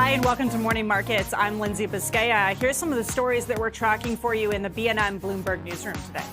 Hi, and welcome to Morning Markets. I'm Lindsay Biscaya. Here's some of the stories that we're tracking for you in the BNN Bloomberg newsroom today.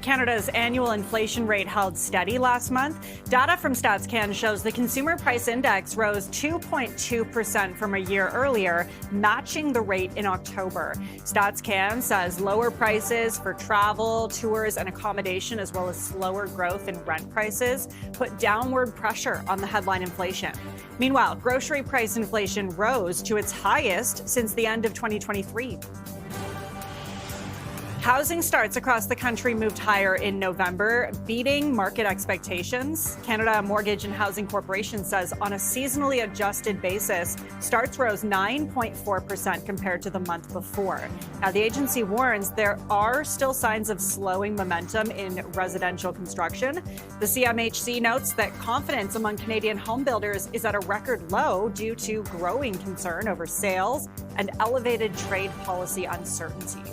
Canada's annual inflation rate held steady last month. Data from StatsCan shows the consumer price index rose 2.2% from a year earlier, matching the rate in October. StatsCan says lower prices for travel, tours, and accommodation, as well as slower growth in rent prices, put downward pressure on the headline inflation. Meanwhile, grocery price inflation rose to its highest since the end of 2023. Housing starts across the country moved higher in November, beating market expectations. Canada Mortgage and Housing Corporation says on a seasonally adjusted basis, starts rose 9.4% compared to the month before. Now, the agency warns there are still signs of slowing momentum in residential construction. The CMHC notes that confidence among Canadian home builders is at a record low due to growing concern over sales and elevated trade policy uncertainty.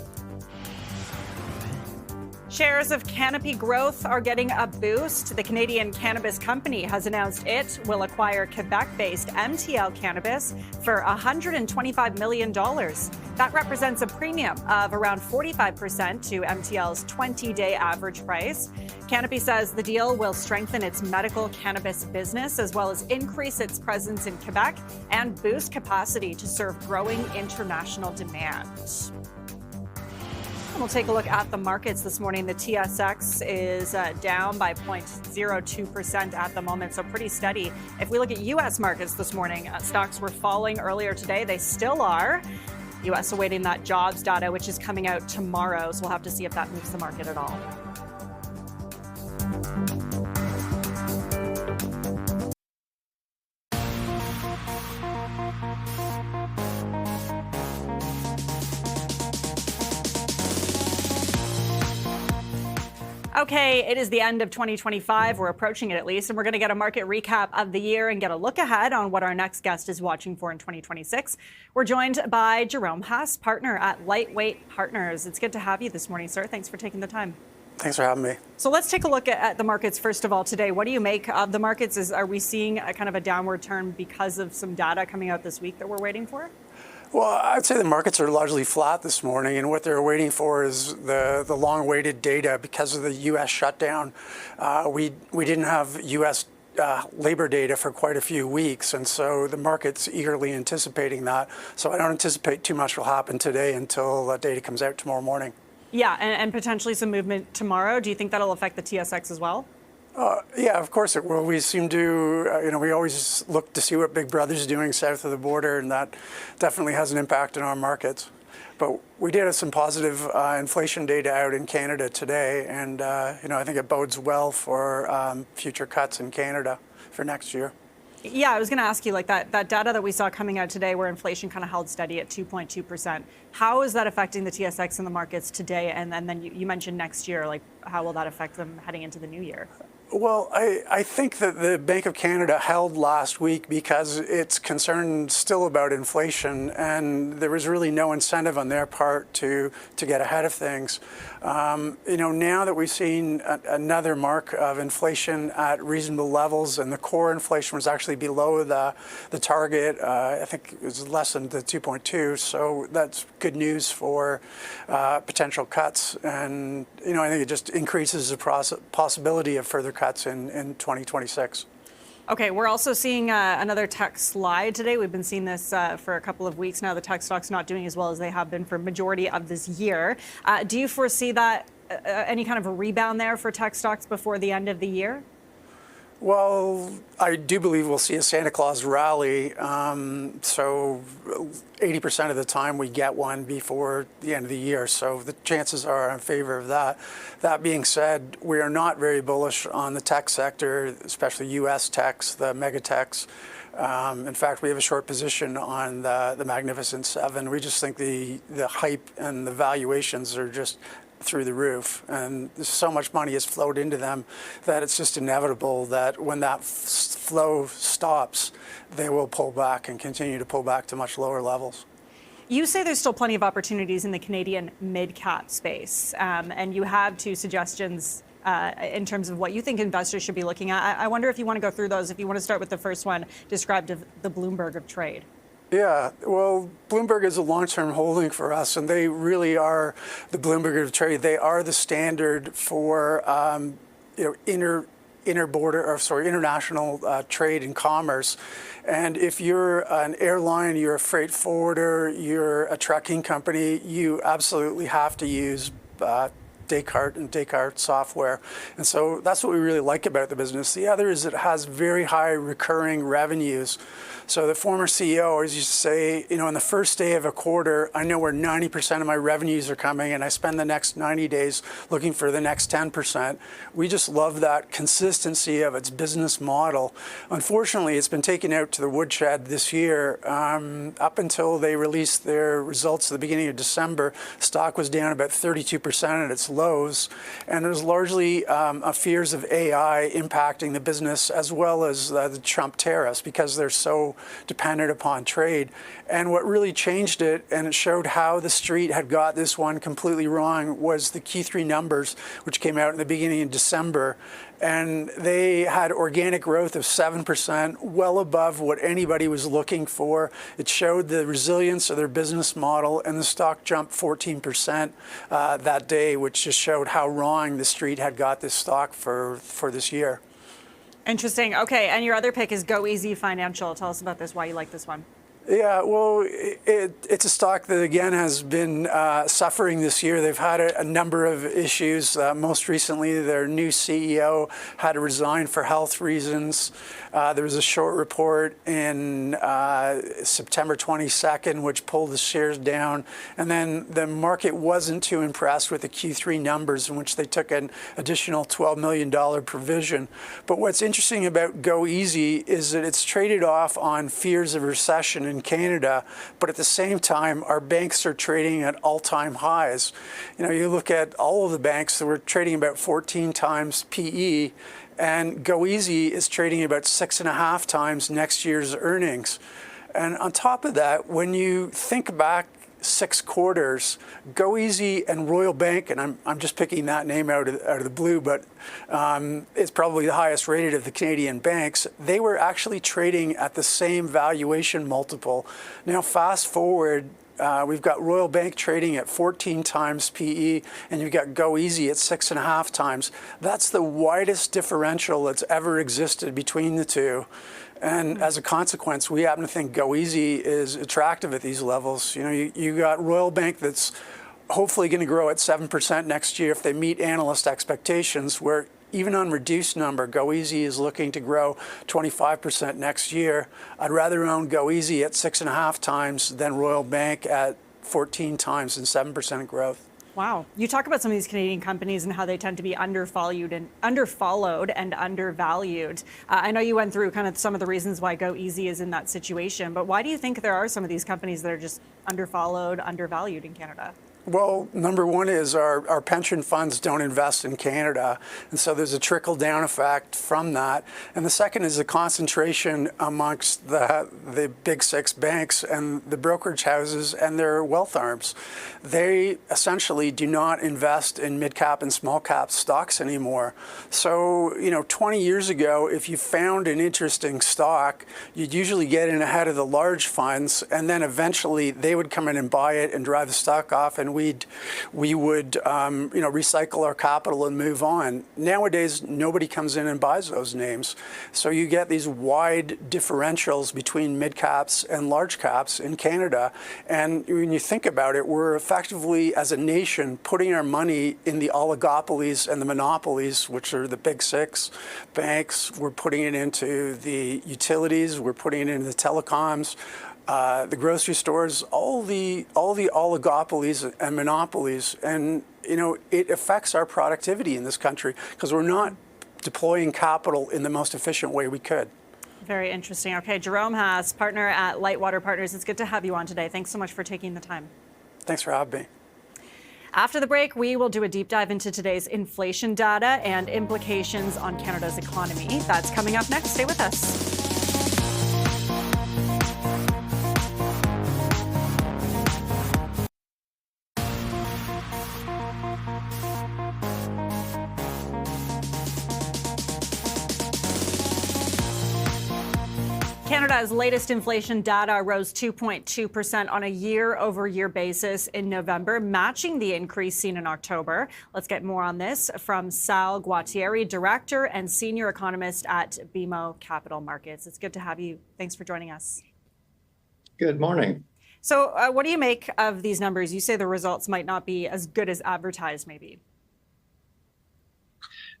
Shares of Canopy Growth are getting a boost. The Canadian cannabis company has announced it will acquire Quebec-based MTL Cannabis for $125 million. That represents a premium of around 45% to MTL's 20-day average price. Canopy says the deal will strengthen its medical cannabis business as well as increase its presence in Quebec and boost capacity to serve growing international demand. We'll take a look at the markets this morning. The TSX is down by 0.02% at the moment, so pretty steady. If we look at U.S. markets this morning, stocks were falling earlier today. They still are. U.S. awaiting that jobs data, which is coming out tomorrow, so we'll have to see if that moves the market at all. Okay, it is the end of 2025. We're approaching it at least, and we're going to get a market recap of the year and get a look ahead on what our next guest is watching for in 2026. We're joined by Jerome Haas, partner at Lightweight Partners. It's good to have you this morning, sir. Thanks for taking the time. Thanks for having me. So let's take a look at the markets first of all today. What do you make of the markets? Are we seeing a kind of a downward turn because of some data coming out this week that we're waiting for? Well, I'd say the markets are largely flat this morning, and what they're waiting for is the long-awaited data because of the U.S. shutdown. We didn't have U.S. labor data for quite a few weeks, and so the market's eagerly anticipating that. So I don't anticipate too much will happen today until data comes out tomorrow morning. Yeah, and potentially some movement tomorrow. Do you think that'll affect the TSX as well? Yeah, of course it will. We seem to, we always look to see what Big Brother's doing south of the border, and that definitely has an impact on our markets. But we did have some positive inflation data out in Canada today, and I think it bodes well for future cuts in Canada for next year. Yeah, I was going to ask you, like that data that we saw coming out today where inflation kind of held steady at 2.2%. How is that affecting the TSX and the markets today? And then you mentioned next year, like how will that affect them heading into the new year? Well, I think that the Bank of Canada held last week because it's concerned still about inflation, and there was really no incentive on their part to get ahead of things. Now that we've seen another mark of inflation at reasonable levels, and the core inflation was actually below the target, I think it was less than the 2.2, so that's good news for potential cuts. And, I think it just increases the possibility of further cuts in 2026. Okay, we're also seeing another tech slide today. We've been seeing this for a couple of weeks now. The tech stocks not doing as well as they have been for majority of this year. Do you foresee that any kind of a rebound there for tech stocks before the end of the year? Well, I do believe we'll see a Santa Claus rally. So 80% of the time we get one before the end of the year. So the chances are in favor of that. That being said, we are not very bullish on the tech sector, especially U.S. techs, the mega techs. In fact, we have a short position on the Magnificent Seven. We just think the hype and the valuations are just through the roof, and so much money has flowed into them that it's just inevitable that when that flow stops, they will pull back and continue to pull back to much lower levels. You say there's still plenty of opportunities in the Canadian mid-cap space, and you have two suggestions in terms of what you think investors should be looking at. I wonder if you want to go through those. If you want to start with the first one, described as the Bloomberg of trade. Yeah, well, Bloomberg is a long-term holding for us, and they really are the Bloomberg of trade. They are the standard for international trade and commerce. And if you're an airline, you're a freight forwarder, you're a trucking company, you absolutely have to use Descartes and Descartes software. And so that's what we really like about the business. The other is it has very high recurring revenues. So the former CEO always used to say, on the first day of a quarter, I know where 90% of my revenues are coming, and I spend the next 90 days looking for the next 10%. We just love that consistency of its business model. Unfortunately, it's been taken out to the woodshed this year. Up until they released their results at the beginning of December, stock was down about 32% at its lows, and there's largely fears of AI impacting the business, as well as the Trump tariffs, because they're so dependent upon trade. And what really changed it, and it showed how the street had got this one completely wrong, was the Q3 numbers, which came out in the beginning of December. And they had organic growth of 7%, well above what anybody was looking for. It showed the resilience of their business model, and the stock jumped 14% that day, which just showed how wrong the street had got this stock for this year. Interesting. Okay, and your other pick is Go Easy Financial. Tell us about this, why you like this one. Yeah, well, it's a stock that, again, has been suffering this year. They've had a number of issues. Most recently, their new CEO had to resign for health reasons. There was a short report in September 22nd, which pulled the shares down. And then the market wasn't too impressed with the Q3 numbers, in which they took an additional $12 million provision. But what's interesting about Go Easy is that it's traded off on fears of recession in Canada, but at the same time, our banks are trading at all-time highs. You look at all of the banks that were trading about 14 times PE, and Go Easy is trading about 6.5 times next year's earnings. And on top of that, when you think back 6 quarters, Go Easy and Royal Bank, and I'm just picking that name out of the blue, but it's probably the highest rated of the Canadian banks. They were actually trading at the same valuation multiple. Now, fast forward, we've got Royal Bank trading at 14 times PE, and you've got Go Easy at 6.5 times. That's the widest differential that's ever existed between the two. And as a consequence, we happen to think Go Easy is attractive at these levels. You got Royal Bank that's hopefully going to grow at 7% next year if they meet analyst expectations, where even on reduced number, Go Easy is looking to grow 25% next year. I'd rather own Go Easy at 6.5 times than Royal Bank at 14 times and 7% growth. Wow. You talk about some of these Canadian companies and how they tend to be underfollowed and undervalued. I know you went through kind of some of the reasons why Go Easy is in that situation, but why do you think there are some of these companies that are just underfollowed, undervalued in Canada? Well, number one is our pension funds don't invest in Canada, and so there's a trickle-down effect from that. And the second is the concentration amongst the big 6 banks and the brokerage houses and their wealth arms. They essentially do not invest in mid-cap and small-cap stocks anymore. So, 20 years ago, if you found an interesting stock, you'd usually get in ahead of the large funds, and then eventually they would come in and buy it and drive the stock off, and we would recycle our capital and move on. Nowadays, nobody comes in and buys those names. So you get these wide differentials between mid caps and large caps in Canada. And when you think about it, we're effectively, as a nation, putting our money in the oligopolies and the monopolies, which are the big 6 banks. We're putting it into the utilities. We're putting it into the telecoms. The grocery stores, all the oligopolies and monopolies, and it affects our productivity in this country because we're not deploying capital in the most efficient way we could. Very interesting. Okay, Jerome Haas, partner at Lightwater Partners. It's good to have you on today. Thanks so much for taking the time. Thanks for having me. After the break, we will do a deep dive into today's inflation data and implications on Canada's economy. That's coming up next. Stay with us. Canada's latest inflation data rose 2.2% on a year-over-year basis in November, matching the increase seen in October. Let's get more on this from Sal Guattieri, Director and Senior Economist at BMO Capital Markets. It's good to have you. Thanks for joining us. Good morning. So what do you make of these numbers? You say the results might not be as good as advertised, maybe.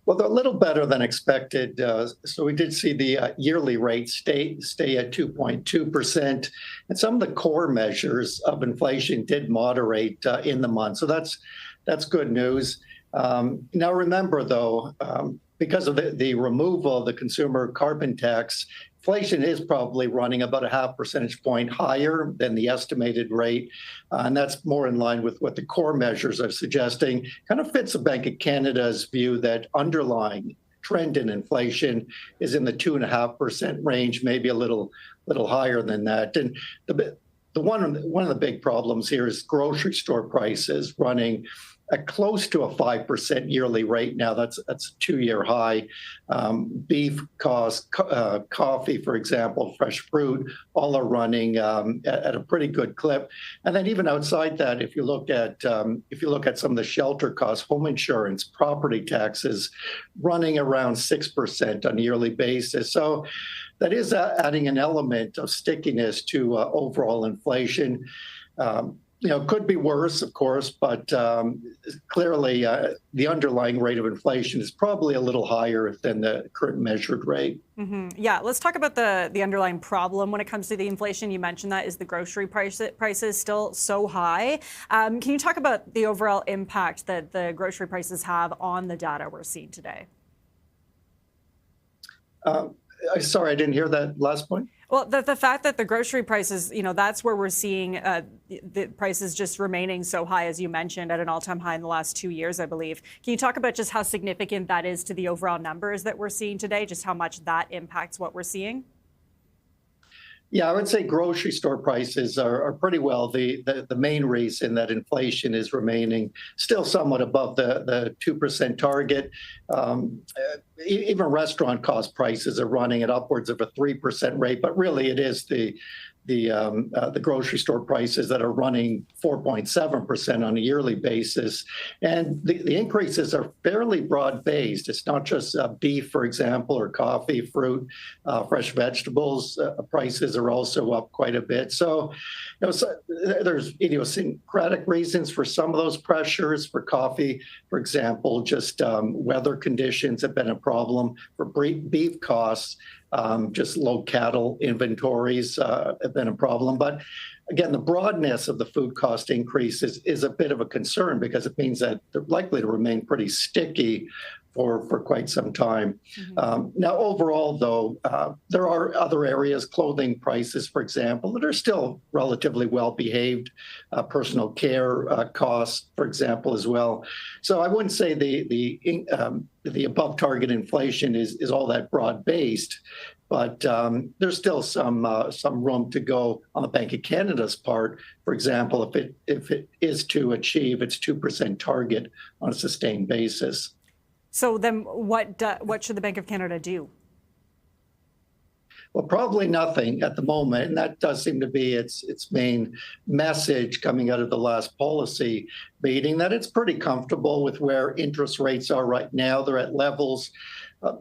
Well, they're a little better than expected. So we did see the yearly rate stay at 2.2%. And some of the core measures of inflation did moderate in the month. So that's good news. Now, remember, though, because of the removal of the consumer carbon tax, inflation is probably running about a half percentage point higher than the estimated rate. And that's more in line with what the core measures are suggesting. Kind of fits the Bank of Canada's view that underlying trend in inflation is in the 2.5% range, maybe a little higher than that. And one of the big problems here is grocery store prices running at close to a 5% yearly rate now. That's a 2-year high. Beef costs, coffee, for example, fresh fruit, all are running at a pretty good clip. And then even outside that, if you look at some of the shelter costs, home insurance, property taxes, running around 6% on a yearly basis. So that is adding an element of stickiness to overall inflation. Could be worse, of course, but clearly the underlying rate of inflation is probably a little higher than the current measured rate. Mm-hmm. Yeah, let's talk about the underlying problem when it comes to the inflation. You mentioned that is the grocery prices still so high. Can you talk about the overall impact that the grocery prices have on the data we're seeing today? Sorry, I didn't hear that last point. Well, the fact that the grocery prices, that's where we're seeing the prices just remaining so high, as you mentioned, at an all-time high in the last 2 years, I believe. Can you talk about just how significant that is to the overall numbers that we're seeing today, just how much that impacts what we're seeing? Yeah, I would say grocery store prices are pretty well the main reason that inflation is remaining still somewhat above the 2% target. Even restaurant cost prices are running at upwards of a 3% rate, but really it is the grocery store prices that are running 4.7% on a yearly basis. And the increases are fairly broad-based. It's not just beef, for example, or coffee, fruit, fresh vegetables. Prices are also up quite a bit. So, there's idiosyncratic reasons for some of those pressures. For coffee, for example, just weather conditions have been a problem. For beef costs, just low cattle inventories have been a problem. But again, the broadness of the food cost increase is a bit of a concern because it means that they're likely to remain pretty sticky for quite some time. Mm-hmm. Now, overall, though, there are other areas, clothing prices, for example, that are still relatively well behaved. Personal care costs, for example, as well. So I wouldn't say the above target inflation is all that broad based, but there's still some room to go on the Bank of Canada's part. For example, if it is to achieve its 2% target on a sustained basis. So then what should the Bank of Canada do? Well, probably nothing at the moment. And that does seem to be its main message coming out of the last policy meeting, that it's pretty comfortable with where interest rates are right now. They're at levels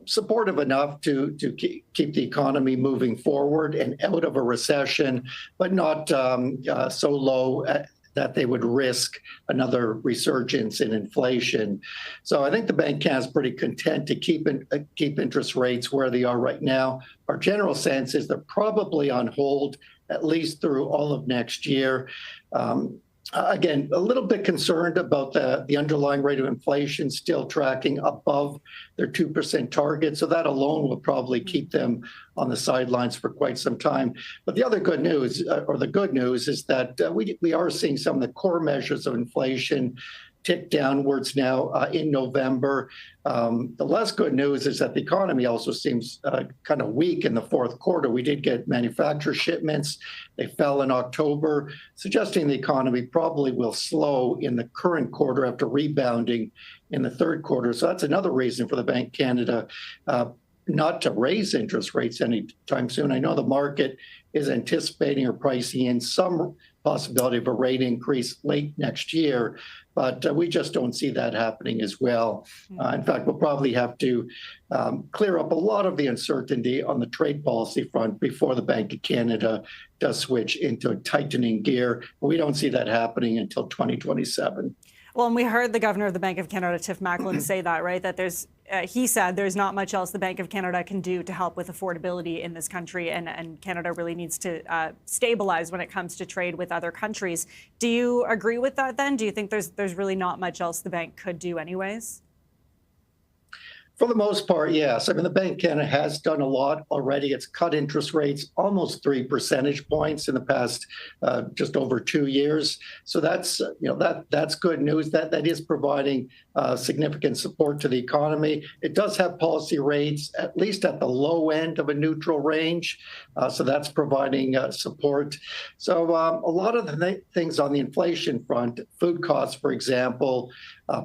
supportive enough to keep the economy moving forward and out of a recession, but not so low that they would risk another resurgence in inflation. So I think the Bank of Canada is pretty content to keep interest rates where they are right now. Our general sense is they're probably on hold at least through all of next year. Again, a little bit concerned about the underlying rate of inflation still tracking above their 2% target. So that alone will probably keep them on the sidelines for quite some time. But the other good news, is that we are seeing some of the core measures of inflation tick downwards now in November. The less good news is that the economy also seems kind of weak in the fourth quarter. We did get manufacturer shipments. They fell in October, suggesting the economy probably will slow in the current quarter after rebounding in the third quarter. So that's another reason for the Bank of Canada not to raise interest rates anytime soon. I know the market is anticipating or pricing in some possibility of a rate increase late next year, but we just don't see that happening as well. In fact, we'll probably have to clear up a lot of the uncertainty on the trade policy front before the Bank of Canada does switch into a tightening gear. We don't see that happening until 2027. Well, and we heard the governor of the Bank of Canada, Tiff Macklem, say that, right? That he said there's not much else the Bank of Canada can do to help with affordability in this country, and Canada really needs to stabilize when it comes to trade with other countries. Do you agree with that then? Do you think there's really not much else the bank could do anyways? For the most part, yes. I mean, the Bank of Canada has done a lot already. It's cut interest rates almost 3 percentage points in the past just over 2 years. So that's that's good news. That is providing significant support to the economy. It does have policy rates at least at the low end of a neutral range. So that's providing support. So a lot of the things on the inflation front, food costs, for example,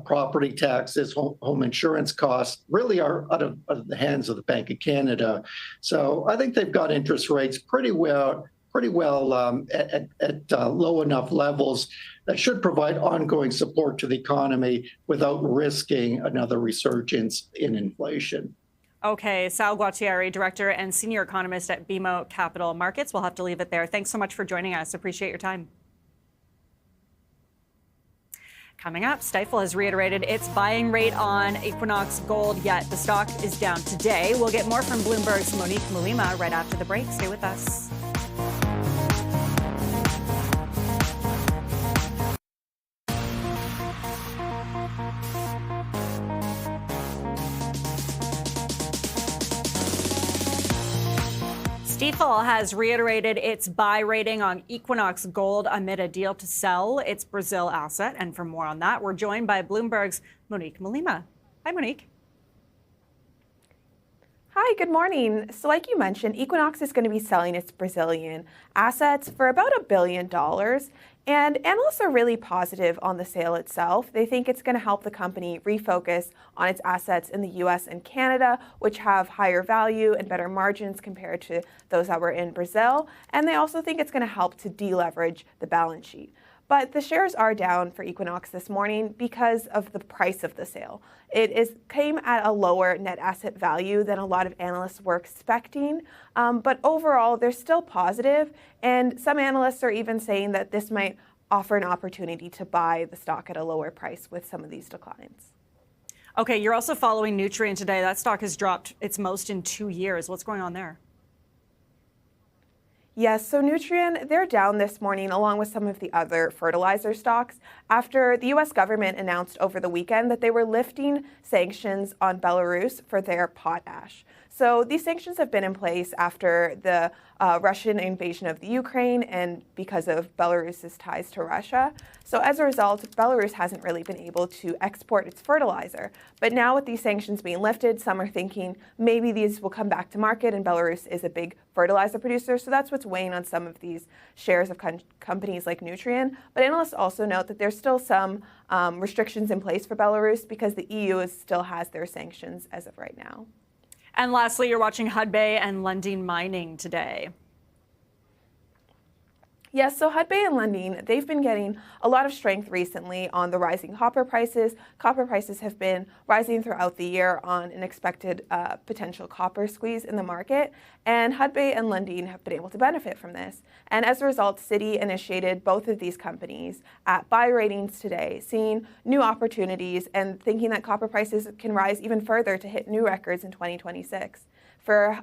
property taxes, home insurance costs, really are out of the hands of the Bank of Canada. So I think they've got interest rates pretty well at low enough levels that should provide ongoing support to the economy without risking another resurgence in inflation. Okay, Sal Guattieri, Director and Senior Economist at BMO Capital Markets. We'll have to leave it there. Thanks so much for joining us. Appreciate your time. Coming up, Stifel has reiterated its buying rate on Equinox Gold, yet the stock is down today. We'll get more from Bloomberg's Monique Malima right after the break. Stay with us. Stifel has reiterated its buy rating on Equinox Gold amid a deal to sell its Brazil asset. And for more on that, we're joined by Bloomberg's Monique Malima. Hi, Monique. Hi, good morning. So like you mentioned, Equinox is going to be selling its Brazilian assets for about $1 billion. And analysts are really positive on the sale itself. They think it's going to help the company refocus on its assets in the US and Canada, which have higher value and better margins compared to those that were in Brazil. And they also think it's going to help to deleverage the balance sheet. But the shares are down for Equinox this morning because of the price of the sale. Came at a lower net asset value than a lot of analysts were expecting. But overall, they're still positive. And some analysts are even saying that this might offer an opportunity to buy the stock at a lower price with some of these declines. Okay, you're also following Nutrien today. That stock has dropped its most in 2 years. What's going on there? Yes, so Nutrien, they're down this morning along with some of the other fertilizer stocks after the U.S. government announced over the weekend that they were lifting sanctions on Belarus for their potash. So these sanctions have been in place after the Russian invasion of the Ukraine and because of Belarus's ties to Russia. So as a result, Belarus hasn't really been able to export its fertilizer. But now with these sanctions being lifted, some are thinking maybe these will come back to market, and Belarus is a big fertilizer producer. So that's what's weighing on some of these shares of companies like Nutrien. But analysts also note that there's still some restrictions in place for Belarus because the EU still has their sanctions as of right now. And lastly, you're watching Hudbay and Lundin Mining today. Yes, so Hudbay and Lundin, they've been getting a lot of strength recently on the rising copper prices. Copper prices have been rising throughout the year on an expected potential copper squeeze in the market. And Hudbay and Lundin have been able to benefit from this. And as a result, Citi initiated both of these companies at buy ratings today, seeing new opportunities and thinking that copper prices can rise even further to hit new records in 2026. For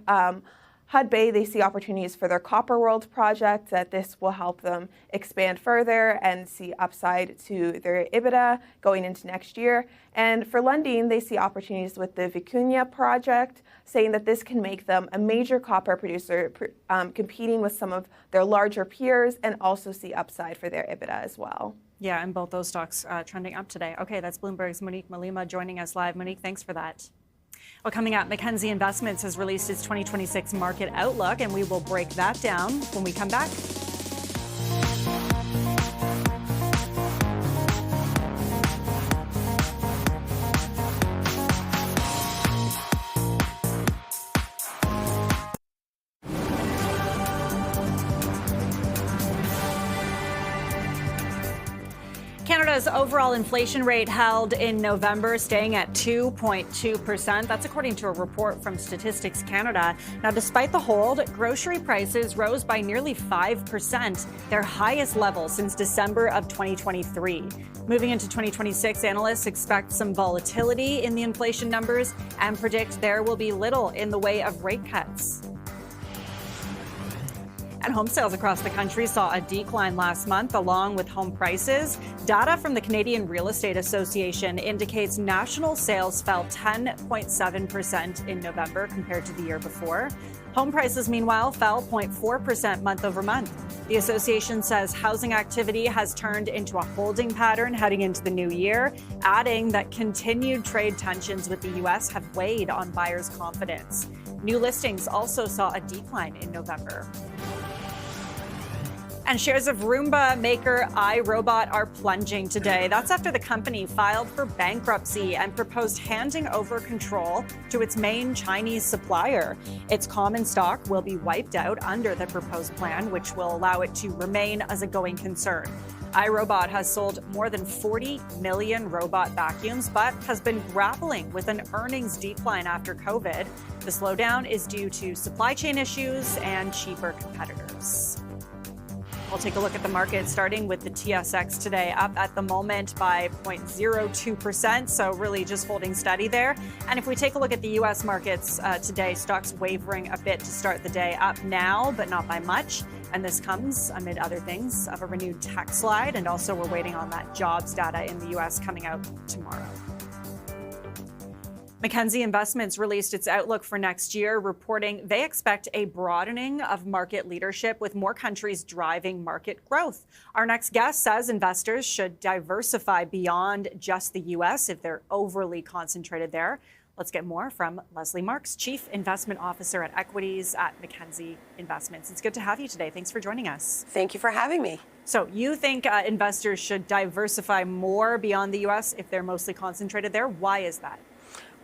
Hudbay, they see opportunities for their Copper World project, that this will help them expand further and see upside to their EBITDA going into next year. And for Lundin, they see opportunities with the Vicuña project, saying that this can make them a major copper producer, competing with some of their larger peers, and also see upside for their EBITDA as well. Yeah, and both those stocks trending up today. Okay, that's Bloomberg's Monique Malima joining us live. Monique, thanks for that. Well, coming up, Mackenzie Investments has released its 2026 market outlook, and we will break that down when we come back. Canada's overall inflation rate held in November, staying at 2.2%. That's according to a report from Statistics Canada. Now, despite the hold, grocery prices rose by nearly 5%, their highest level since December of 2023. Moving into 2026, analysts expect some volatility in the inflation numbers and predict there will be little in the way of rate cuts. And home sales across the country saw a decline last month, along with home prices. Data from the Canadian Real Estate Association indicates national sales fell 10.7% in November compared to the year before. Home prices, meanwhile, fell 0.4% month over month. The association says housing activity has turned into a holding pattern heading into the new year, adding that continued trade tensions with the U.S. have weighed on buyers' confidence. New listings also saw a decline in November. And shares of Roomba maker iRobot are plunging today. That's after the company filed for bankruptcy and proposed handing over control to its main Chinese supplier. Its common stock will be wiped out under the proposed plan, which will allow it to remain as a going concern. iRobot has sold more than 40 million robot vacuums, but has been grappling with an earnings decline after COVID. The slowdown is due to supply chain issues and cheaper competitors. We'll take a look at the market, starting with the TSX today, up at the moment by 0.02%, so really just holding steady there. And if we take a look at the U.S. markets today, stocks wavering a bit to start the day, up now, but not by much. And this comes amid other things of a renewed tech slide, and also we're waiting on that jobs data in the U.S. coming out tomorrow. Mackenzie Investments released its outlook for next year, reporting they expect a broadening of market leadership with more countries driving market growth. Our next guest says investors should diversify beyond just the U.S. if they're overly concentrated there. Let's get more from Leslie Marks, Chief Investment Officer at Equities at Mackenzie Investments. It's good to have you today. Thanks for joining us. Thank you for having me. So you think investors should diversify more beyond the U.S. if they're mostly concentrated there? Why is that?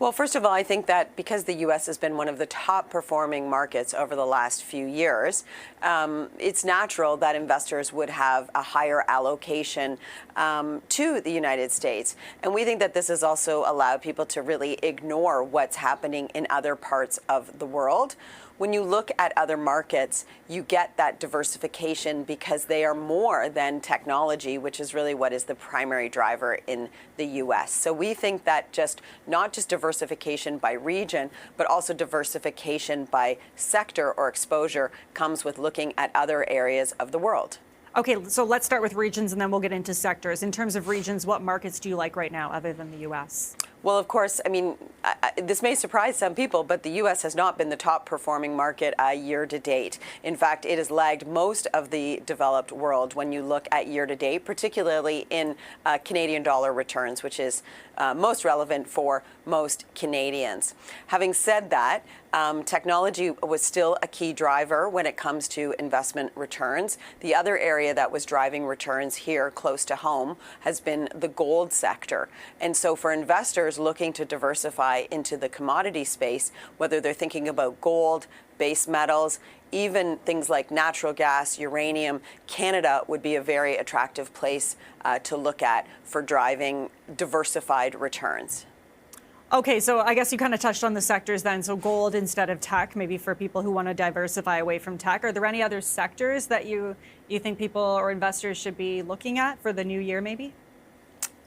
Well, first of all, I think that because the U.S. has been one of the top performing markets over the last few years, it's natural that investors would have a higher allocation to the United States. And we think that this has also allowed people to really ignore what's happening in other parts of the world. When you look at other markets, you get that diversification because they are more than technology, which is really what is the primary driver in the U.S. So we think that not just diversification by region, but also diversification by sector or exposure comes with looking at other areas of the world. Okay, so let's start with regions and then we'll get into sectors. In terms of regions, what markets do you like right now other than the U.S.? Well, of course, I mean, this may surprise some people, but the U.S. has not been the top performing market year to date. In fact, it has lagged most of the developed world when you look at year to date, particularly in Canadian dollar returns, which is most relevant for most Canadians. Having said that, technology was still a key driver when it comes to investment returns. The other area that was driving returns here close to home has been the gold sector. And so for investors looking to diversify into the commodity space, whether they're thinking about gold, base metals, even things like natural gas, uranium, Canada would be a very attractive place to look at for driving diversified returns. Okay, so I guess you kind of touched on the sectors then. So gold instead of tech, maybe for people who want to diversify away from tech. Are there any other sectors that you think people or investors should be looking at for the new year maybe?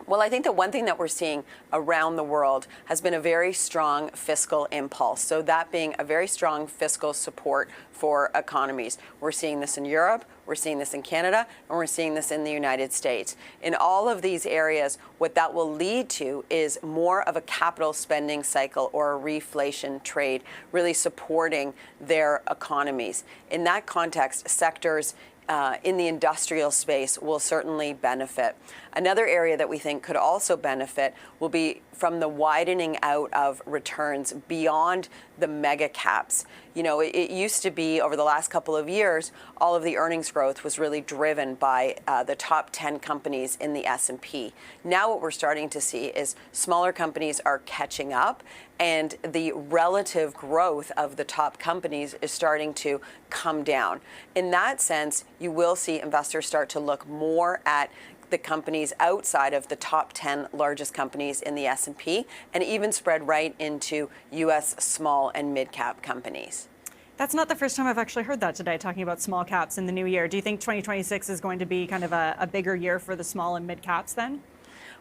Well, I think that one thing that we're seeing around the world has been a very strong fiscal impulse. So that being a very strong fiscal support for economies. We're seeing this in Europe, we're seeing this in Canada, and we're seeing this in the United States. In all of these areas, what that will lead to is more of a capital spending cycle or a reflation trade, really supporting their economies. In that context, sectors in the industrial space will certainly benefit. Another area that we think could also benefit will be from the widening out of returns beyond the mega caps. You know, it used to be over the last couple of years, all of the earnings growth was really driven by the top 10 companies in the S&P. Now what we're starting to see is smaller companies are catching up, and the relative growth of the top companies is starting to come down. In that sense, you will see investors start to look more at the companies outside of the top 10 largest companies in the S&P, and even spread right into U.S. small and mid-cap companies. That's not the first time I've actually heard that today, talking about small caps in the new year. Do you think 2026 is going to be kind of a bigger year for the small and mid caps then?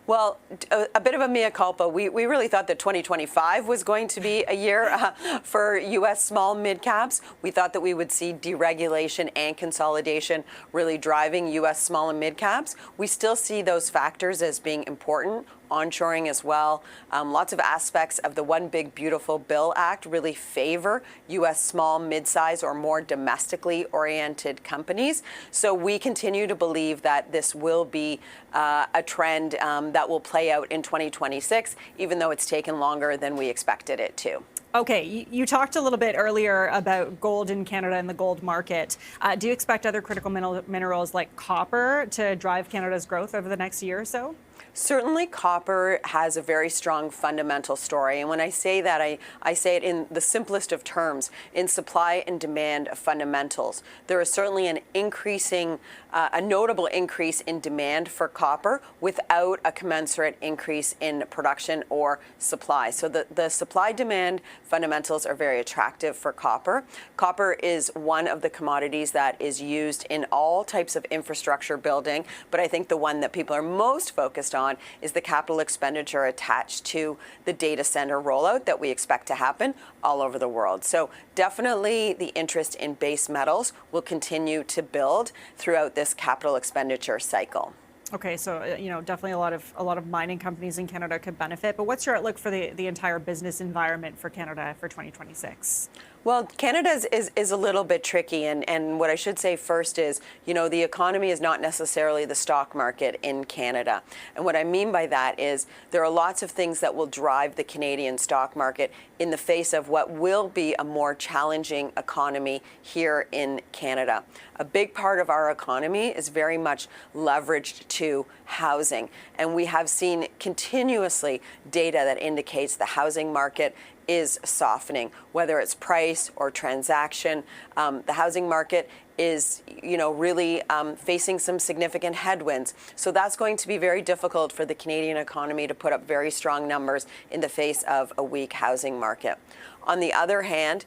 Well, a bit of a mea culpa. We really thought that 2025 was going to be a year for U.S. small mid caps. We thought that we would see deregulation and consolidation really driving U.S. small and mid caps. We still see those factors as being important. Onshoring as well. Lots of aspects of the One Big Beautiful Bill Act really favor U.S. small, mid-size, or more domestically oriented companies. So we continue to believe that this will be a trend that will play out in 2026, even though it's taken longer than we expected it to. Okay, you talked a little bit earlier about gold in Canada and the gold market. Do you expect other critical minerals like copper to drive Canada's growth over the next year or so? Certainly, copper has a very strong fundamental story. And when I say that, I say it in the simplest of terms, in supply and demand fundamentals. There is certainly an increasing, a notable increase in demand for copper without a commensurate increase in production or supply. So the supply-demand fundamentals are very attractive for copper. Copper is one of the commodities that is used in all types of infrastructure building, but I think the one that people are most focused on is the capital expenditure attached to the data center rollout that we expect to happen all over the world. So definitely the interest in base metals will continue to build throughout this capital expenditure cycle. Okay, so definitely a lot of mining companies in Canada could benefit. But what's your outlook for the entire business environment for Canada for 2026? Well, Canada is a little bit tricky, and what I should say first is, the economy is not necessarily the stock market in Canada. And what I mean by that is there are lots of things that will drive the Canadian stock market in the face of what will be a more challenging economy here in Canada. A big part of our economy is very much leveraged to housing, and we have seen continuously data that indicates the housing market is softening, whether it's price or transaction. The housing market is, really facing some significant headwinds. So that's going to be very difficult for the Canadian economy to put up very strong numbers in the face of a weak housing market. On the other hand,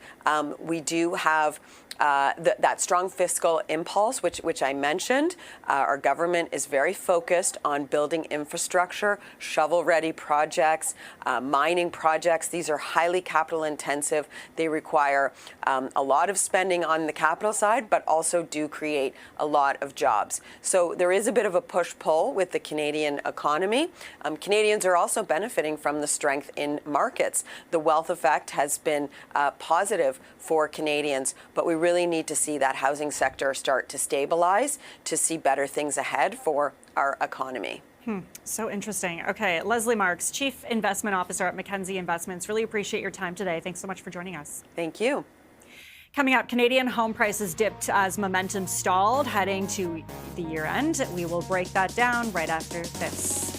we do have that strong fiscal impulse, which I mentioned. Our government is very focused on building infrastructure, shovel-ready projects, mining projects. These are highly capital intensive. They require a lot of spending on the capital side, but also do create a lot of jobs. So there is a bit of a push-pull with the Canadian economy. Canadians are also benefiting from the strength in markets. The wealth effect has been positive for Canadians, but we really need to see that housing sector start to stabilize to see better things ahead for our economy. So interesting. Okay, Leslie Marks, Chief Investment Officer at Mackenzie Investments. Really appreciate your time today. Thanks so much for joining us. Thank you. Coming up, Canadian home prices dipped as momentum stalled heading to the year end. We will break that down right after this.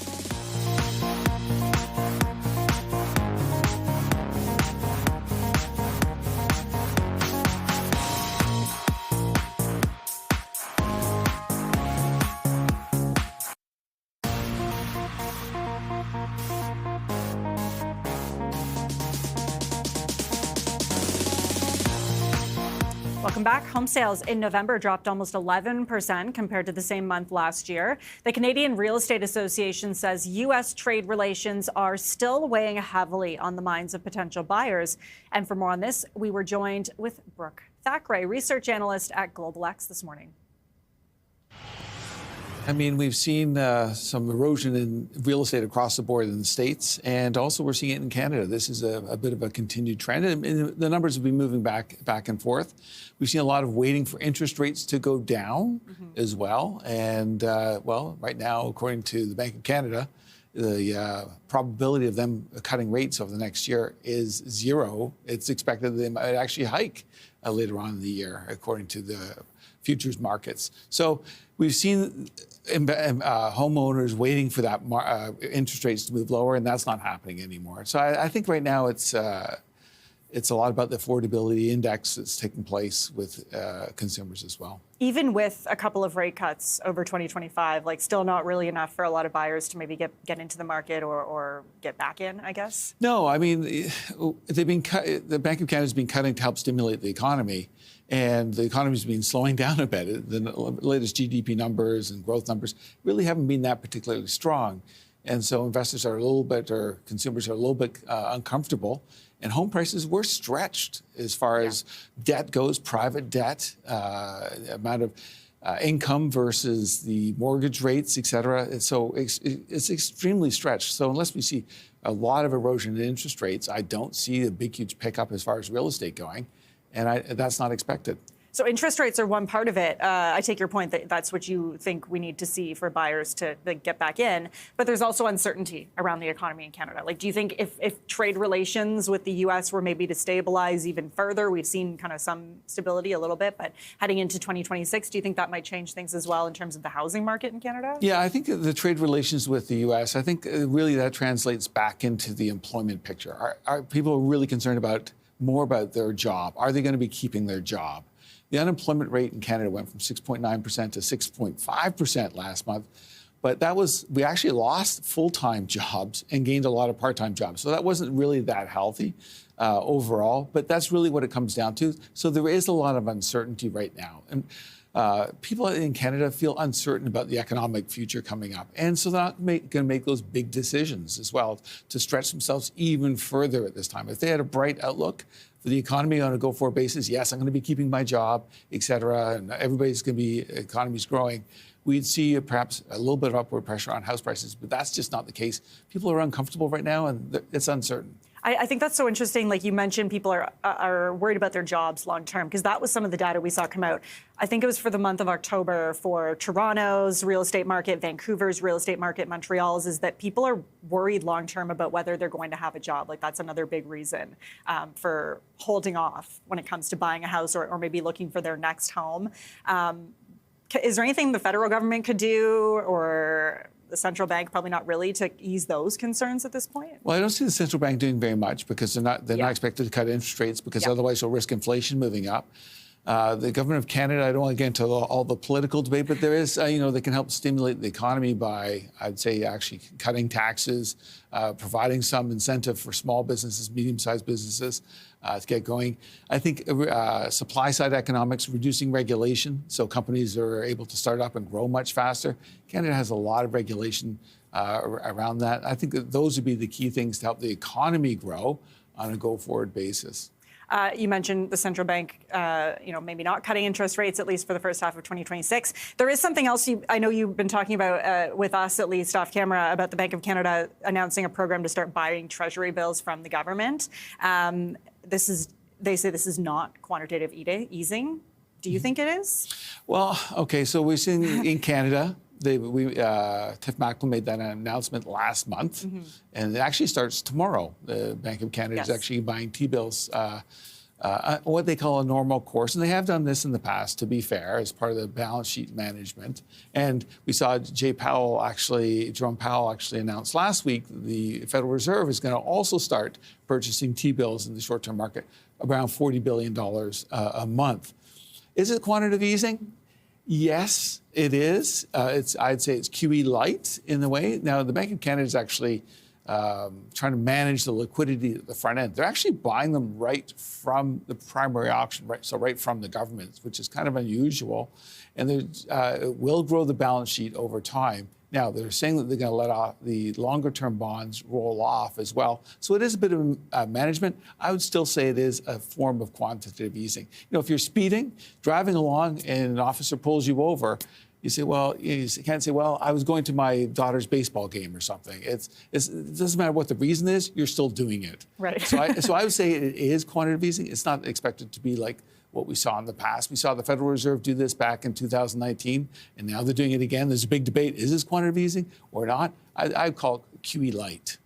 Welcome back. Home sales in November dropped almost 11% compared to the same month last year. The Canadian Real Estate Association says U.S. trade relations are still weighing heavily on the minds of potential buyers. And for more on this, we were joined with Brooke Thackeray, research analyst at Global X this morning. I mean, we've seen some erosion in real estate across the board in the States, and also we're seeing it in Canada. This is a bit of a continued trend, and the numbers have been moving back and forth. We've seen a lot of waiting for interest rates to go down as well. And, right now, according to the Bank of Canada, the probability of them cutting rates over the next year is zero. It's expected they might actually hike later on in the year, according to the futures markets. So we've seen homeowners waiting for that interest rates to move lower, and that's not happening anymore. So I think right now it's it's a lot about the affordability index that's taking place with consumers as well. Even with a couple of rate cuts over 2025, like still not really enough for a lot of buyers to maybe get into the market or get back in, I guess? No, I mean, the Bank of Canada's been cutting to help stimulate the economy, and the economy's been slowing down a bit. The latest GDP numbers and growth numbers really haven't been that particularly strong. And so investors are a little bit, or consumers are a little bit uncomfortable. And home prices were stretched as far as debt goes, private debt, amount of income versus the mortgage rates, et cetera. And so it's extremely stretched. So unless we see a lot of erosion in interest rates, I don't see a big, huge pickup as far as real estate going. And that's not expected. So interest rates are one part of it. I take your point that that's what you think we need to see for buyers to get back in. But there's also uncertainty around the economy in Canada. Like, do you think if trade relations with the U.S. were maybe to stabilize even further, we've seen kind of some stability a little bit, but heading into 2026, do you think that might change things as well in terms of the housing market in Canada? Yeah, I think the trade relations with the U.S., I think really that translates back into the employment picture. Are people really concerned more about their job? Are they going to be keeping their job? The unemployment rate in Canada went from 6.9% to 6.5% last month. But we actually lost full-time jobs and gained a lot of part-time jobs. So that wasn't really that healthy overall. But that's really what it comes down to. So there is a lot of uncertainty right now. And people in Canada feel uncertain about the economic future coming up. And so they're not going to make those big decisions as well to stretch themselves even further at this time. If they had a bright outlook for the economy on a go-forward basis, yes, I'm going to be keeping my job, et cetera, and economy's growing, we'd see perhaps a little bit of upward pressure on house prices. But that's just not the case. People are uncomfortable right now, and it's uncertain. I think that's so interesting. Like you mentioned, people are worried about their jobs long term, because that was some of the data we saw come out. I think it was for the month of October for Toronto's real estate market, Vancouver's real estate market, Montreal's, is that people are worried long term about whether they're going to have a job. Like that's another big reason for holding off when it comes to buying a house or maybe looking for their next home. Is there anything the federal government could do, or the central bank, probably not really, to ease those concerns at this point? Well, I don't see the central bank doing very much, because they're not expected to cut interest rates, because otherwise they'll risk inflation moving up. The government of Canada, I don't want to get into all the political debate, but there is, they can help stimulate the economy by, I'd say, actually cutting taxes, providing some incentive for small businesses, medium-sized businesses to get going. I think supply-side economics, reducing regulation, so companies are able to start up and grow much faster. Canada has a lot of regulation around that. I think that those would be the key things to help the economy grow on a go-forward basis. You mentioned the central bank, maybe not cutting interest rates, at least for the first half of 2026. There is something else I know you've been talking about with us, at least off camera, about the Bank of Canada announcing a program to start buying treasury bills from the government. They say this is not quantitative easing. Do you think it is? Well, okay, so we're seeing in Canada, Tiff Macklem made that announcement last month, and it actually starts tomorrow. The Bank of Canada is actually buying T-bills, what they call a normal course, and they have done this in the past, to be fair, as part of the balance sheet management. And we saw Jerome Powell actually announced last week the Federal Reserve is going to also start purchasing T-bills in the short-term market, around $40 billion a month. Is it quantitative easing? Yes, it is. I'd say it's QE light in the way. Now, the Bank of Canada is actually trying to manage the liquidity at the front end. They're actually buying them right from the primary auction, right from the government, which is kind of unusual. And it will grow the balance sheet over time. Now, they're saying that they're going to let the longer-term bonds roll off as well. So it is a bit of management. I would still say it is a form of quantitative easing. If you're speeding, driving along, and an officer pulls you over, you say, you can't say, I was going to my daughter's baseball game or something. It doesn't matter what the reason is, you're still doing it. Right. So I would say it is quantitative easing. It's not expected to be like what we saw in the past. We saw the Federal Reserve do this back in 2019, and now they're doing it again. There's a big debate. Is this quantitative easing or not? I'd call it QE light.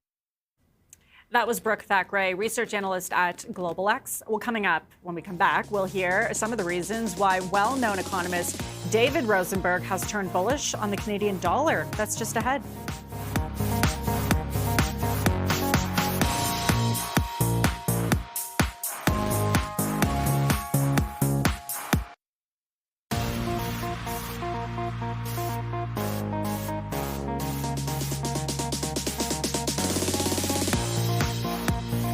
That was Brooke Thackeray, research analyst at GlobalX. Well, coming up when we come back, we'll hear some of the reasons why well-known economist David Rosenberg has turned bullish on the Canadian dollar. That's just ahead.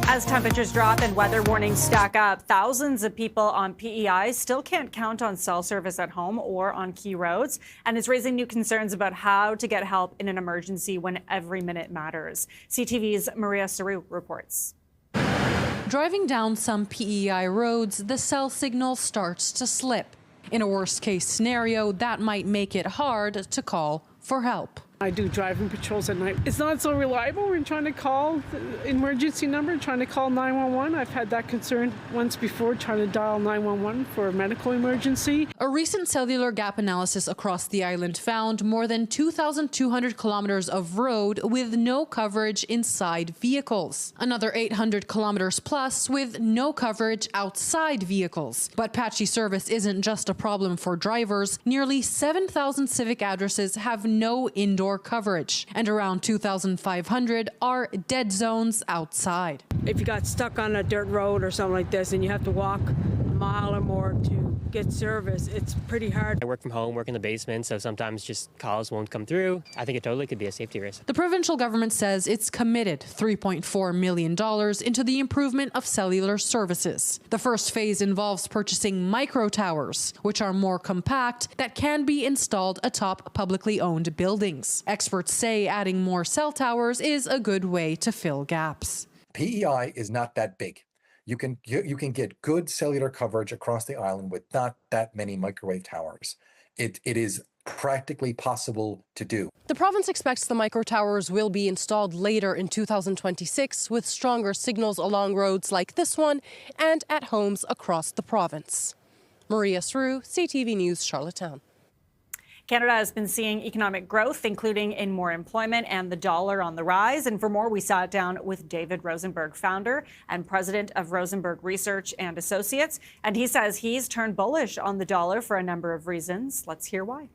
As temperatures drop and weather warnings stack up, thousands of people on PEI still can't count on cell service at home or on key roads, and it's raising new concerns about how to get help in an emergency when every minute matters. CTV's Maria Saru reports. Driving down some PEI roads, the cell signal starts to slip. In a worst-case scenario, that might make it hard to call for help. I do driving patrols at night. It's not so reliable when trying to call the emergency number, trying to call 911. I've had that concern once before, trying to dial 911 for a medical emergency. A recent cellular gap analysis across the island found more than 2,200 kilometers of road with no coverage inside vehicles. Another 800 kilometers plus with no coverage outside vehicles. But patchy service isn't just a problem for drivers. Nearly 7,000 civic addresses have no indoor coverage, and around 2,500 are dead zones outside. If you got stuck on a dirt road or something like this and you have to walk a mile or more to get service, it's pretty hard. I work from home, work in the basement, so sometimes just calls won't come through. I think it totally could be a safety risk. The provincial government says it's committed $3.4 million into the improvement of cellular services. The first phase involves purchasing micro towers, which are more compact, that can be installed atop publicly owned buildings. Experts say adding more cell towers is a good way to fill gaps. PEI is not that big. You can get good cellular coverage across the island with not that many microwave towers. It is practically possible to do. The province expects the micro towers will be installed later in 2026 with stronger signals along roads like this one and at homes across the province. Maria Sru, CTV News, Charlottetown. Canada has been seeing economic growth, including in more employment and the dollar on the rise. And for more, we sat down with David Rosenberg, founder and president of Rosenberg Research and Associates. And he says he's turned bullish on the dollar for a number of reasons. Let's hear why.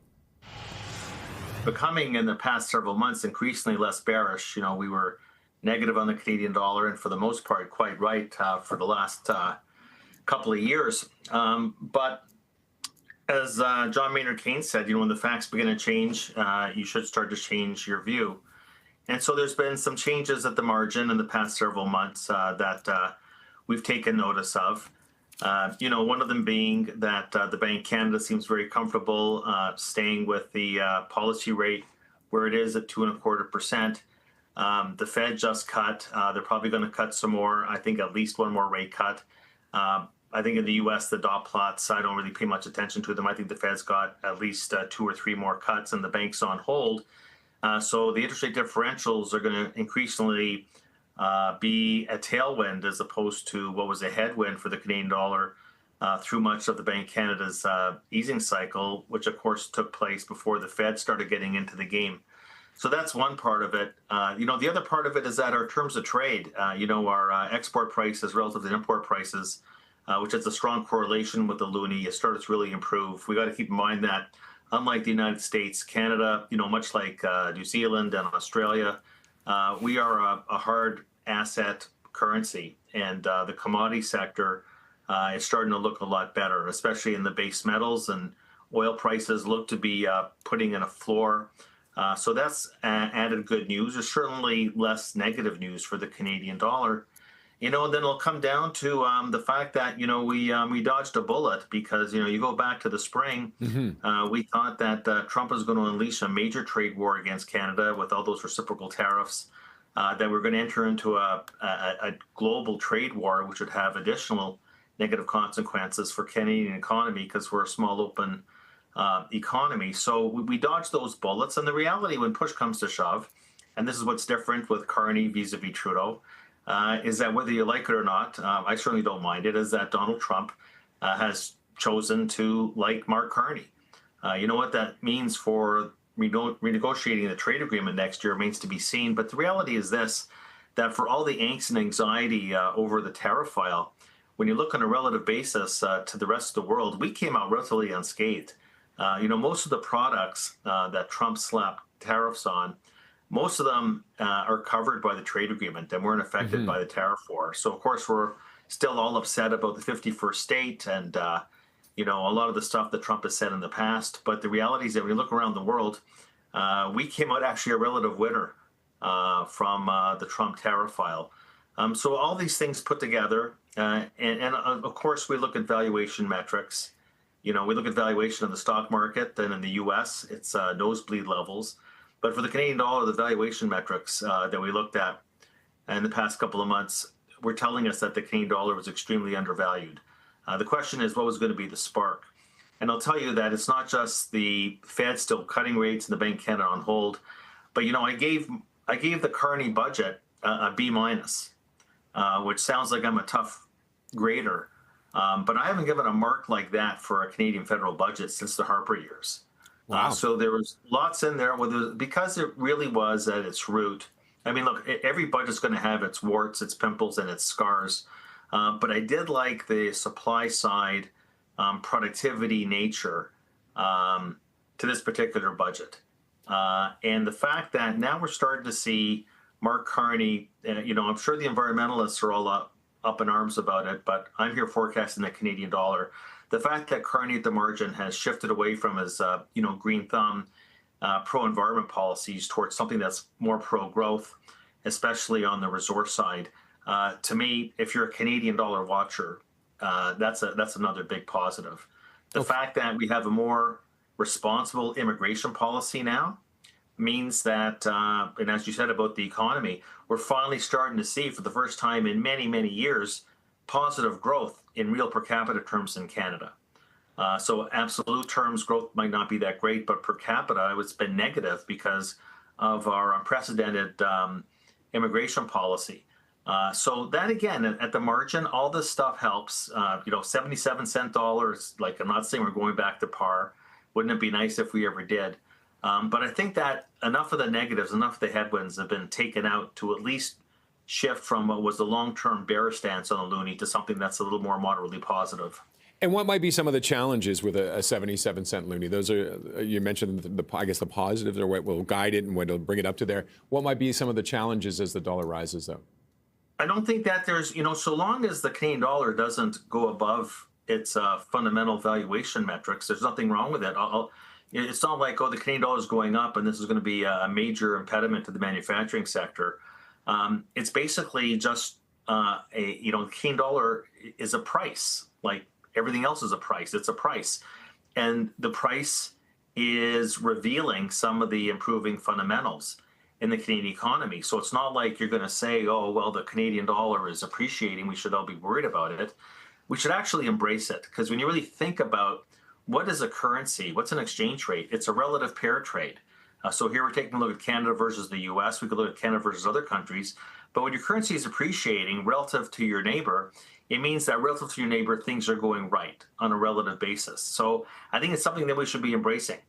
Becoming in the past several months increasingly less bearish. We were negative on the Canadian dollar and for the most part quite right for the last couple of years. But as John Maynard Keynes said, when the facts begin to change, you should start to change your view. And so there's been some changes at the margin in the past several months that we've taken notice of. One of them being that the Bank of Canada seems very comfortable staying with the policy rate where it is at 2.25%. The Fed just cut. They're probably going to cut some more. I think at least one more rate cut. I think in the U.S., the dot plots, I don't really pay much attention to them. I think the Fed's got at least 2 or 3 more cuts and the bank's on hold. So the interest rate differentials are going to increasingly be a tailwind as opposed to what was a headwind for the Canadian dollar through much of the Bank of Canada's easing cycle, which of course took place before the Fed started getting into the game. So that's one part of it. The other part of it is that our terms of trade, our export prices relative to import prices, which has a strong correlation with the loonie, it started to really improve. We got to keep in mind that unlike the United States, Canada, much like New Zealand and Australia, we are a hard asset currency, and the commodity sector is starting to look a lot better, especially in the base metals, and oil prices look to be putting in a floor. So that's added good news. There's certainly less negative news for the Canadian dollar. Then it'll come down to the fact that, we dodged a bullet because, you go back to the spring, we thought that Trump was going to unleash a major trade war against Canada with all those reciprocal tariffs, that we're going to enter into a global trade war, which would have additional negative consequences for Canadian economy because we're a small, open economy. So we dodged those bullets. And the reality when push comes to shove, and this is what's different with Carney vis-a-vis Trudeau, is that whether you like it or not, I certainly don't mind it, is that Donald Trump has chosen to like Mark Carney. You know what that means for renegotiating the trade agreement next year remains to be seen. But the reality is this, that for all the angst and anxiety over the tariff file, when you look on a relative basis to the rest of the world, we came out relatively unscathed. Most of the products that Trump slapped tariffs on, most of them are covered by the trade agreement and weren't affected by the tariff war. So, of course, we're still all upset about the 51st state and, a lot of the stuff that Trump has said in the past. But the reality is that when you look around the world, we came out actually a relative winner from the Trump tariff file. So all these things put together, and of course we look at valuation metrics. We look at valuation of the stock market, then in the U.S. it's nosebleed levels. But for the Canadian dollar, the valuation metrics that we looked at in the past couple of months were telling us that the Canadian dollar was extremely undervalued. The question is, what was going to be the spark? And I'll tell you that it's not just the Fed still cutting rates and the Bank of Canada on hold, but I gave the Carney budget a B minus, which sounds like I'm a tough grader, but I haven't given a mark like that for a Canadian federal budget since the Harper years. Wow. So there was lots in there because it really was at its root. I mean, look, every budget's going to have its warts, its pimples, and its scars. But I did like the supply side productivity nature to this particular budget. And the fact that now we're starting to see Mark Carney, I'm sure the environmentalists are all up in arms about it, but I'm here forecasting the Canadian dollar. The fact that Carney at the margin has shifted away from his, green thumb, pro-environment policies towards something that's more pro-growth, especially on the resource side. To me, if you're a Canadian dollar watcher, that's another big positive. The fact that we have a more responsible immigration policy now means that, and as you said about the economy, we're finally starting to see for the first time in many, many years, positive growth in real per capita terms in Canada. So absolute terms, growth might not be that great, but per capita, it's been negative because of our unprecedented immigration policy. So that, again, at the margin, all this stuff helps. 77-cent dollars, like, I'm not saying we're going back to par. Wouldn't it be nice if we ever did? But I think that enough of the negatives, enough of the headwinds have been taken out to at least shift from what was the long-term bearish stance on the loonie to something that's a little more moderately positive. And what might be some of the challenges with a 77-cent loonie? Those are, you mentioned, the positives or what will guide it and what will bring it up to there. What might be some of the challenges as the dollar rises, though? I don't think that there's, so long as the Canadian dollar doesn't go above its fundamental valuation metrics, there's nothing wrong with it. It's not like, the Canadian dollar is going up and this is going to be a major impediment to the manufacturing sector. It's basically just the Canadian dollar is a price, like everything else is a price. It's a price. And the price is revealing some of the improving fundamentals in the Canadian economy. So it's not like you're going to say, the Canadian dollar is appreciating, we should all be worried about it. We should actually embrace it, because when you really think about what is a currency, what's an exchange rate, it's a relative pair trade. So here we're taking a look at Canada versus the U.S. We could look at Canada versus other countries. But when your currency is appreciating relative to your neighbor, it means that relative to your neighbor, things are going right on a relative basis. So I think it's something that we should be embracing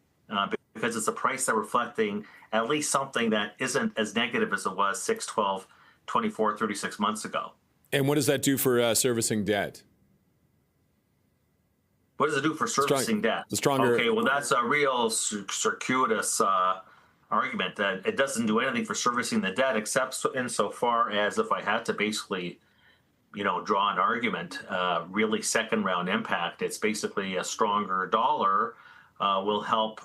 because it's a price that's reflecting at least something that isn't as negative as it was 6, 12, 24, 36 months ago. And what does that do for servicing debt? What does it do for servicing debt? The stronger. Okay, well, that's a real circuitous argument. That it doesn't do anything for servicing the debt, except insofar as if I had to basically, draw an argument, really second round impact. It's basically a stronger dollar will help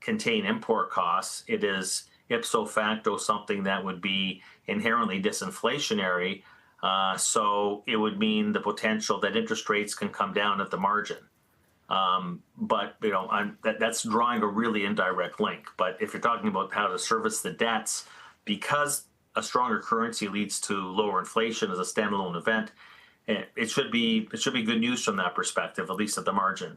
contain import costs. It is ipso facto something that would be inherently disinflationary. So it would mean the potential that interest rates can come down at the margin. But that's drawing a really indirect link. But if you're talking about how to service the debts, because a stronger currency leads to lower inflation as a standalone event, it should be good news from that perspective, at least at the margin.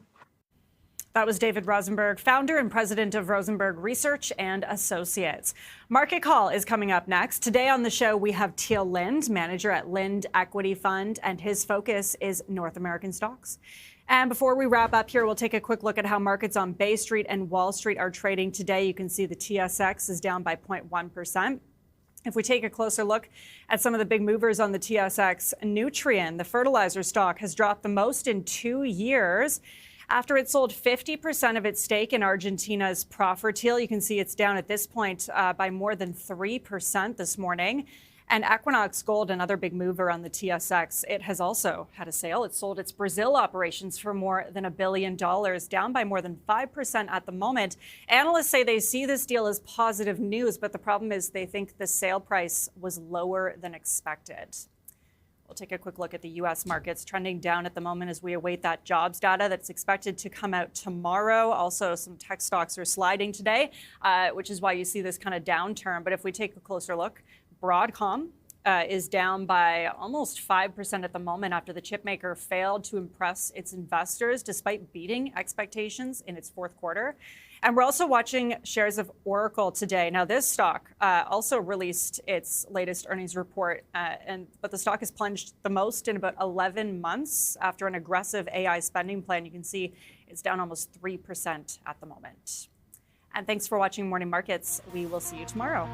That was David Rosenberg, founder and president of Rosenberg Research and Associates. Market Call is coming up next. Today on the show, we have Teal Lind, manager at Lind Equity Fund, and his focus is North American stocks. And before we wrap up here, we'll take a quick look at how markets on Bay Street and Wall Street are trading today. You can see the TSX is down by 0.1%. If we take a closer look at some of the big movers on the TSX, Nutrien, the fertilizer stock, has dropped the most in 2 years. After it sold 50% of its stake in Argentina's Profertil, you can see it's down at this point by more than 3% this morning. And Equinox Gold, another big mover on the TSX, it has also had a sale. It sold its Brazil operations for more than $1 billion, down by more than 5% at the moment. Analysts say they see this deal as positive news, but the problem is they think the sale price was lower than expected. We'll take a quick look at the U.S. markets, trending down at the moment as we await that jobs data that's expected to come out tomorrow. Also, some tech stocks are sliding today, which is why you see this kind of downturn. But if we take a closer look, Broadcom is down by almost 5% at the moment after the chipmaker failed to impress its investors despite beating expectations in its fourth quarter. And we're also watching shares of Oracle today. Now, this stock also released its latest earnings report, but the stock has plunged the most in about 11 months after an aggressive AI spending plan. You can see it's down almost 3% at the moment. And thanks for watching Morning Markets. We will see you tomorrow.